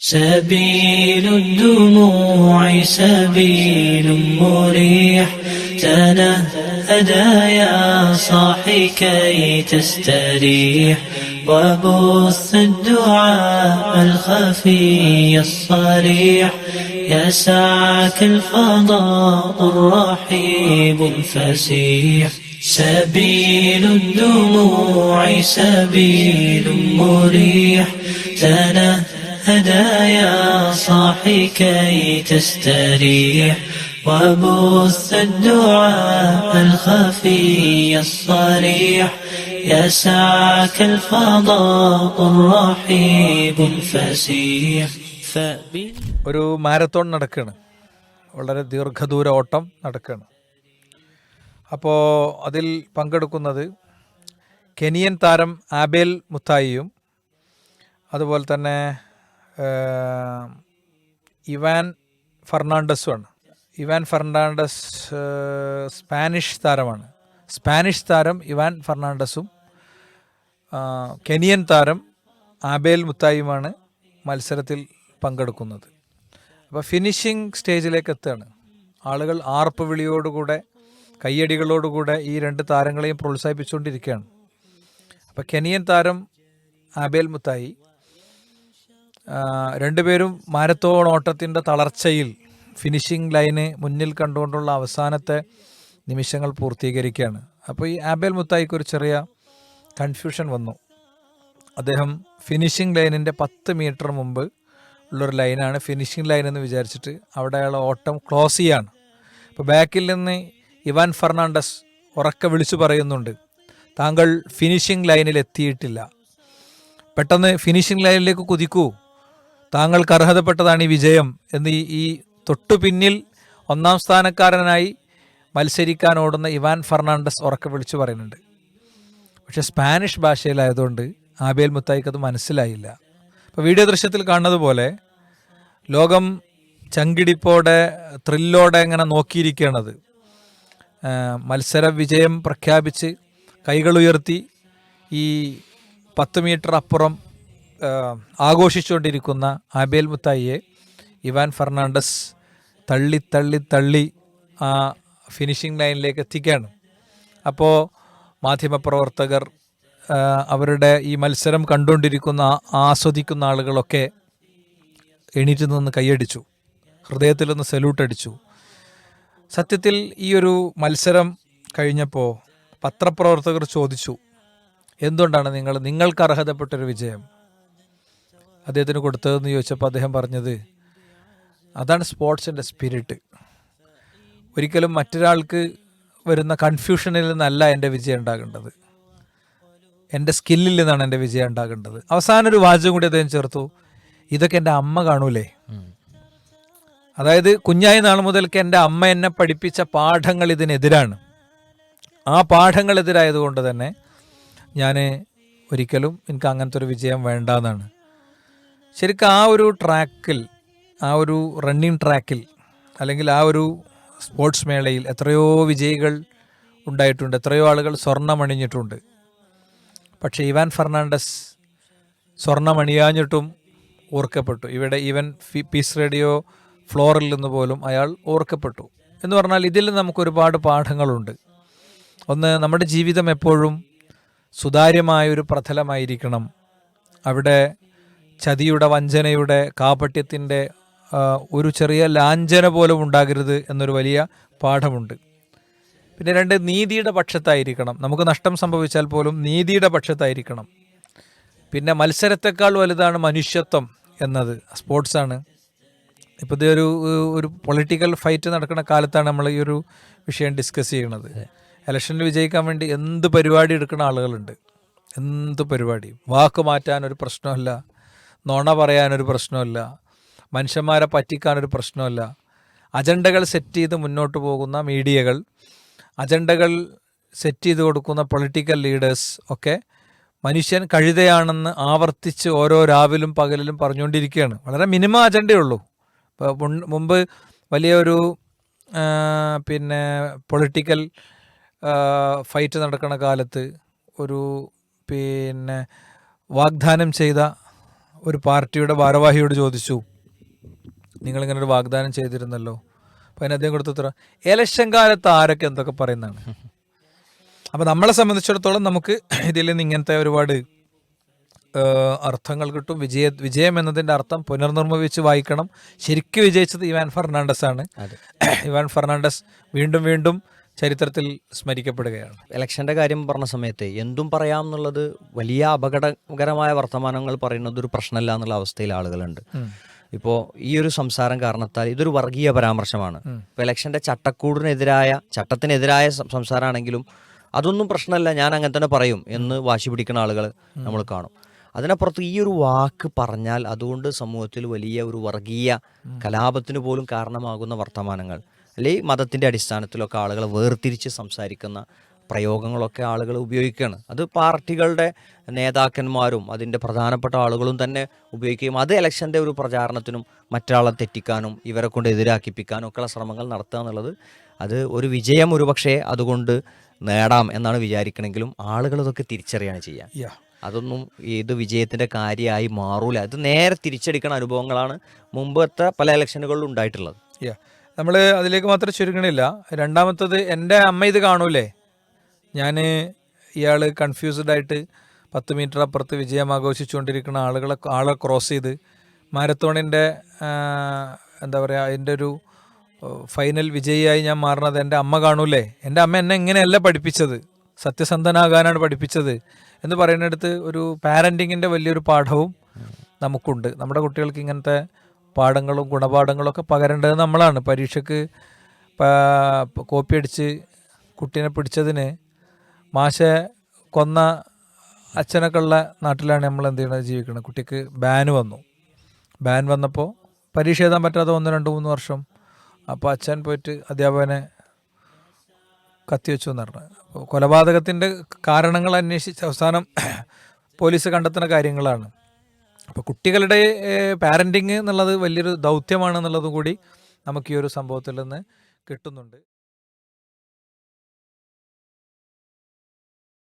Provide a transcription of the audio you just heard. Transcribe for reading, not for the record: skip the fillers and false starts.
سبيل الدموع سبيل مريح تنهدى يا صاحي كي تستريح وبث الدعاء الخفي الصريح يسعك الفضاء الرحيب الفسيح سبيل الدموع سبيل مريح تنهدى يا صاحي كي تستريح وبث الدعاء الخفي الصريح يسعك الفضاء الرحيب الفسيح ഒരു മാരത്തോൺ നടക്കുകയാണ്, വളരെ ദീർഘദൂര ഓട്ടം നടക്കുകയാണ്. അപ്പോൾ അതിൽ പങ്കെടുക്കുന്നത് കെനിയൻ താരം ആബേൽ മുത്തായിയും അതുപോലെ തന്നെ ഇവാൻ ഫെർണാണ്ടസുമാണ്. ഇവാൻ ഫെർണാണ്ടസ് സ്പാനിഷ് താരമാണ്. സ്പാനിഷ് താരം ഇവാൻ ഫെർണാണ്ടസും കെനിയൻ താരം ആബേൽ മുത്തായിയുമാണ് മത്സരത്തിൽ പങ്കെടുക്കുന്നത്. അപ്പോൾ ഫിനിഷിംഗ് സ്റ്റേജിലേക്ക് എത്തുകയാണ്. ആളുകൾ ആർപ്പ് വിളിയോടുകൂടെ കയ്യടികളോടുകൂടെ ഈ രണ്ട് താരങ്ങളെയും പ്രോത്സാഹിപ്പിച്ചുകൊണ്ടിരിക്കുകയാണ്. അപ്പോൾ കെനിയൻ താരം ആബേൽ മുത്തായി രണ്ടുപേരും മാരത്തോൺ ഓട്ടത്തിൻ്റെ തളർച്ചയിൽ ഫിനിഷിംഗ് ലൈന് മുന്നിൽ കണ്ടുകൊണ്ടുള്ള അവസാനത്തെ നിമിഷങ്ങൾ പൂർത്തീകരിക്കുകയാണ്. അപ്പോൾ ഈ ആബേൽ മുത്തായിക്ക് ഒരു ചെറിയ കൺഫ്യൂഷൻ വന്നു. അദ്ദേഹം ഫിനിഷിംഗ് ലൈനിൻ്റെ 10 മീറ്റർ മുമ്പ് ഉള്ളൊരു ലൈനാണ് ഫിനിഷിംഗ് ലൈൻ എന്ന് വിചാരിച്ചിട്ട് അവിടെ അയാൾ ഓട്ടം ക്ലോസ് ചെയ്യാണ്. അപ്പോൾ ബാക്കിൽ നിന്ന് ഇവാൻ ഫെർണാണ്ടസ് ഉറക്കെ വിളിച്ചു പറയുന്നുണ്ട്, താങ്കൾ ഫിനിഷിംഗ് ലൈനിൽ എത്തിയിട്ടില്ല, പെട്ടെന്ന് ഫിനിഷിംഗ് ലൈനിലേക്ക് കുതിക്കൂ, താങ്കൾക്ക് അർഹതപ്പെട്ടതാണ് ഈ വിജയം എന്ന് ഈ തൊട്ടു പിന്നിൽ 1ാം സ്ഥാനക്കാരനായി മത്സരിക്കാൻ ഓടുന്ന ഇവാൻ ഫെർണാണ്ടസ് ഉറക്കെ വിളിച്ചു പറയുന്നുണ്ട്. പക്ഷേ സ്പാനിഷ് ഭാഷയിലായതുകൊണ്ട് ആബേൽ മുത്തായിക്ക് അത് മനസ്സിലായില്ല. ഇപ്പോൾ വീഡിയോ ദൃശ്യത്തിൽ കാണുന്നത് പോലെ ലോകം ചങ്കിടിപ്പോടെ ത്രില്ലോടെ ഇങ്ങനെ നോക്കിയിരിക്കുകയാണത്. മത്സര വിജയം പ്രഖ്യാപിച്ച് കൈകളുയർത്തി ഈ 10 മീറ്റർ അപ്പുറം ആഘോഷിച്ചുകൊണ്ടിരിക്കുന്ന ആബേൽ മുത്തായിയെ ഇവാൻ ഫെർണാണ്ടസ് തള്ളി തള്ളി തള്ളി ആ ഫിനിഷിംഗ് ലൈനിലേക്ക് എത്തിക്കുകയാണ്. അപ്പോൾ മാധ്യമപ്രവർത്തകർ, അവരുടെ ഈ മത്സരം കണ്ടുകൊണ്ടിരിക്കുന്ന ആസ്വദിക്കുന്ന ആളുകളൊക്കെ എണീറ്റ് നിന്ന് കൈയടിച്ചു, ഹൃദയത്തിൽ നിന്ന് സല്യൂട്ട് അടിച്ചു. സത്യത്തിൽ ഈ ഒരു മത്സരം കഴിഞ്ഞപ്പോൾ പത്രപ്രവർത്തകർ ചോദിച്ചു, എന്തുകൊണ്ടാണ് നിങ്ങൾക്ക് അർഹതപ്പെട്ടൊരു വിജയം അദ്ദേഹത്തിന് കൊടുത്തതെന്ന് ചോദിച്ചപ്പോൾ അദ്ദേഹം പറഞ്ഞത്, അതാണ് സ്പോർട്സിൻ്റെ സ്പിരിറ്റ്. ഒരിക്കലും മറ്റൊരാൾക്ക് വരുന്ന കൺഫ്യൂഷനിൽ നിന്നല്ല എൻ്റെ വിജയം ഉണ്ടാകേണ്ടത്, എൻ്റെ സ്കില്ലിൽ നിന്നാണ് എൻ്റെ വിജയം ഉണ്ടാകേണ്ടത്. അവസാനം ഒരു വാചകം കൂടി അദ്ദേഹം ചേർത്തു, ഇതൊക്കെ എൻ്റെ അമ്മ കാണൂലേ. അതായത് കുഞ്ഞായ നാൾ മുതൽക്ക് എൻ്റെ അമ്മ എന്നെ പഠിപ്പിച്ച പാഠങ്ങൾ ഇതിനെതിരാണ്. ആ പാഠങ്ങളെതിരായതുകൊണ്ട് തന്നെ ഞാൻ ഒരിക്കലും എനിക്ക് അങ്ങനത്തെ ഒരു വിജയം വേണ്ടെന്നാണ്. ശരിക്കും ആ ഒരു ട്രാക്കിൽ, ആ ഒരു റണ്ണിങ് ട്രാക്കിൽ അല്ലെങ്കിൽ ആ ഒരു സ്പോർട്സ് മേളയിൽ എത്രയോ വിജയികൾ ഉണ്ടായിട്ടുണ്ട്, എത്രയോ ആളുകൾ സ്വർണ്ണമണിഞ്ഞിട്ടുണ്ട്. പക്ഷേ ഇവാൻ ഫെർണാണ്ടസ് സ്വർണ്ണമണിയാഞ്ഞിട്ടും ഓർക്കപ്പെട്ടു. ഇവിടെ ഈവൻ പീസ് റേഡിയോ ഫ്ലോറിൽ നിന്ന് പോലും അയാൾ ഓർക്കപ്പെട്ടു. എന്ന് പറഞ്ഞാൽ ഇതിൽ നമുക്കൊരുപാട് പാഠങ്ങളുണ്ട്. ഒന്ന്, നമ്മുടെ ജീവിതം എപ്പോഴും സുതാര്യമായൊരു പ്രതലമായിരിക്കണം. അവിടെ ചതിയുടെ, വഞ്ചനയുടെ, കാപട്യത്തിൻ്റെ ഒരു ചെറിയ ലാഞ്ചന പോലും ഉണ്ടാകരുത് എന്നൊരു വലിയ പാഠമുണ്ട്. പിന്നെ 2, നീതിയുടെ പക്ഷത്തായിരിക്കണം. നമുക്ക് നഷ്ടം സംഭവിച്ചാൽ പോലും നീതിയുടെ പക്ഷത്തായിരിക്കണം. പിന്നെ മത്സരത്തെക്കാൾ വലുതാണ് മനുഷ്യത്വം എന്നത് സ്പോർട്സാണ്. ഇപ്പോൾ ഇത് ഒരു പൊളിറ്റിക്കൽ ഫൈറ്റ് നടക്കുന്ന കാലത്താണ് നമ്മൾ ഈ ഒരു വിഷയം ഡിസ്കസ് ചെയ്യുന്നത്. ഇലക്ഷനിൽ വിജയിക്കാൻ വേണ്ടി എന്ത് പരിപാടി എടുക്കുന്ന ആളുകളുണ്ട്, എന്ത് പരിപാടി. വാക്ക് മാറ്റാനൊരു പ്രശ്നമല്ല, നുണ പറയാനൊരു പ്രശ്നമല്ല, മനുഷ്യന്മാരെ പറ്റിക്കാനൊരു പ്രശ്നമല്ല. അജണ്ടകൾ സെറ്റ് ചെയ്ത് മുന്നോട്ട് പോകുന്ന മീഡിയകൾ, അജണ്ടകൾ സെറ്റ് ചെയ്ത് കൊടുക്കുന്ന പൊളിറ്റിക്കൽ ലീഡേഴ്സ് ഒക്കെ മനുഷ്യൻ കഴുതയാണെന്ന് ആവർത്തിച്ച് ഓരോ രാവിലും പകലിലും പറഞ്ഞുകൊണ്ടിരിക്കുകയാണ്. വളരെ മിനിമം അജണ്ടയുള്ളൂ. ഇപ്പോൾ മുമ്പ് വലിയൊരു പൊളിറ്റിക്കൽ ഫൈറ്റ് നടക്കുന്ന കാലത്ത് ഒരു വാഗ്ദാനം ചെയ്ത ഒരു പാർട്ടിയുടെ ഭാരവാഹിയോട് ചോദിച്ചു, നിങ്ങളിങ്ങനെ ഒരു വാഗ്ദാനം ചെയ്തിരുന്നല്ലോ. അപ്പോൾ അതിന് അദ്ദേഹം കൊടുത്ത ഉത്തരം, ഇലക്ഷൻ കാലത്ത് ആരൊക്കെ എന്തൊക്കെ പറയുന്നതാണ്. അപ്പോൾ നമ്മളെ സംബന്ധിച്ചിടത്തോളം നമുക്ക് ഇതിൽ നിന്ന് ഇങ്ങനത്തെ ഒരുപാട് അർത്ഥങ്ങൾ കിട്ടും. വിജയം എന്നതിൻ്റെ അർത്ഥം പുനർനിർമ്മിച്ച് വായിക്കണം. ശരിക്കും വിജയിച്ചത് ഇവാൻ ഫെർണാണ്ടസ് ആണ്. ഇവാൻ ഫെർണാണ്ടസ് വീണ്ടും വീണ്ടും ചരിത്രത്തിൽ സ്മരിക്കപ്പെടുകയാണ്. ഇലക്ഷൻ്റെ കാര്യം പറഞ്ഞ സമയത്ത് എന്തും പറയാം എന്നുള്ളത് വലിയ അപകടകരമായ വർത്തമാനങ്ങൾ പറയുന്നത് ഒരു പ്രശ്നമല്ല എന്നുള്ള അവസ്ഥയിൽ ആളുകളുണ്ട്. ഇപ്പോൾ ഈ ഒരു സംസാരം കാരണത്താൽ ഇതൊരു വർഗീയ പരാമർശമാണ്. ഇപ്പോൾ ഇലക്ഷൻ്റെ ചട്ടത്തിനെതിരായ സംസാരമാണെങ്കിലും അതൊന്നും പ്രശ്നമല്ല, ഞാൻ അങ്ങനെ തന്നെ പറയും എന്ന് വാശി പിടിക്കുന്ന ആളുകൾ നമ്മൾ കാണും. അതിനപ്പുറത്ത് ഈ ഒരു വാക്ക് പറഞ്ഞാൽ അതുകൊണ്ട് സമൂഹത്തിൽ വലിയ ഒരു വർഗീയ കലാപത്തിന് പോലും കാരണമാകുന്ന വർത്തമാനങ്ങൾ, അല്ലെങ്കിൽ മതത്തിൻ്റെ അടിസ്ഥാനത്തിലൊക്കെ ആളുകളെ വേർതിരിച്ച് സംസാരിക്കുന്ന പ്രയോഗങ്ങളൊക്കെ ആളുകൾ ഉപയോഗിക്കുകയാണ്. അത് പാർട്ടികളുടെ നേതാക്കന്മാരും അതിൻ്റെ പ്രധാനപ്പെട്ട ആളുകളും തന്നെ ഉപയോഗിക്കുകയും അത് ഇലക്ഷൻ്റെ ഒരു പ്രചാരണത്തിനും മറ്റൊരാളെ തെറ്റിക്കാനും ഇവരെ കൊണ്ട് എതിരാക്കിപ്പിക്കാനും ഒക്കെയുള്ള ശ്രമങ്ങൾ നടത്തുക എന്നുള്ളത്, അത് ഒരു വിജയം ഒരുപക്ഷെ അതുകൊണ്ട് നേടാം എന്നാണ് വിചാരിക്കണമെങ്കിലും ആളുകൾ ഇതൊക്കെ തിരിച്ചറിയാണ് ചെയ്യുക. അതൊന്നും ഇത് വിജയത്തിൻ്റെ കാര്യമായി മാറൂല. അത് നേരെ തിരിച്ചടിക്കുന്ന അനുഭവങ്ങളാണ് മുമ്പത്തെ പല ഇലക്ഷനുകളിലും ഉണ്ടായിട്ടുള്ളത്. നമ്മൾ അതിലേക്ക് മാത്രം ചുരുങ്ങണില്ല. രണ്ടാമത്തത്, എൻ്റെ അമ്മ ഇത് കാണൂലേ, ഞാൻ ഇയാൾ കൺഫ്യൂസ്ഡ് ആയിട്ട് 10 മീറ്റർ അപ്പുറത്ത് വിജയം ആഘോഷിച്ചുകൊണ്ടിരിക്കുന്ന ആളെ ക്രോസ് ചെയ്ത് മാരത്തോണിൻ്റെ എന്താ പറയുക അതിൻ്റെ ഒരു ഫൈനൽ വിജയിയായി ഞാൻ മാറുന്നത് എൻ്റെ അമ്മ കാണൂലേ. എൻ്റെ അമ്മ എന്നെ ഇങ്ങനെയല്ല പഠിപ്പിച്ചത്, സത്യസന്ധനാകാനാണ് പഠിപ്പിച്ചത് എന്ന് പറയുന്നിടത്ത് ഒരു പാരൻറ്റിങ്ങിൻ്റെ വലിയൊരു പാഠവും നമുക്കുണ്ട്. നമ്മുടെ കുട്ടികൾക്ക് ഇങ്ങനത്തെ പാഠങ്ങളും ഗുണപാഠങ്ങളൊക്കെ പകരേണ്ടത് നമ്മളാണ്. പരീക്ഷയ്ക്ക് കോപ്പി അടിച്ച് കുട്ടീനെ പിടിച്ചതിന് മാഷെ കൊന്ന അച്ഛനൊക്കെ ഉള്ള നാട്ടിലാണ് നമ്മൾ എന്ത് ചെയ്യണത്, ജീവിക്കുന്നത്. കുട്ടിക്ക് ബാൻ വന്നപ്പോൾ പരീക്ഷ എഴുതാൻ പറ്റാതെ 1, 2, 3 വർഷം. അപ്പോൾ അച്ഛൻ പോയിട്ട് അധ്യാപകനെ കത്തിവെച്ചു എന്ന് പറഞ്ഞു. അപ്പോൾ കൊലപാതകത്തിൻ്റെ കാരണങ്ങൾ അന്വേഷിച്ച് അവസാനം പോലീസ് കണ്ടെത്തുന്ന കാര്യങ്ങളാണ്. അപ്പോൾ കുട്ടികളുടെ പാരൻറ്റിങ് എന്നുള്ളത് വലിയൊരു ദൗത്യമാണെന്നുള്ളതും കൂടി നമുക്ക് ഈ ഒരു സംഭവത്തിൽ നിന്ന് കിട്ടുന്നുണ്ട്.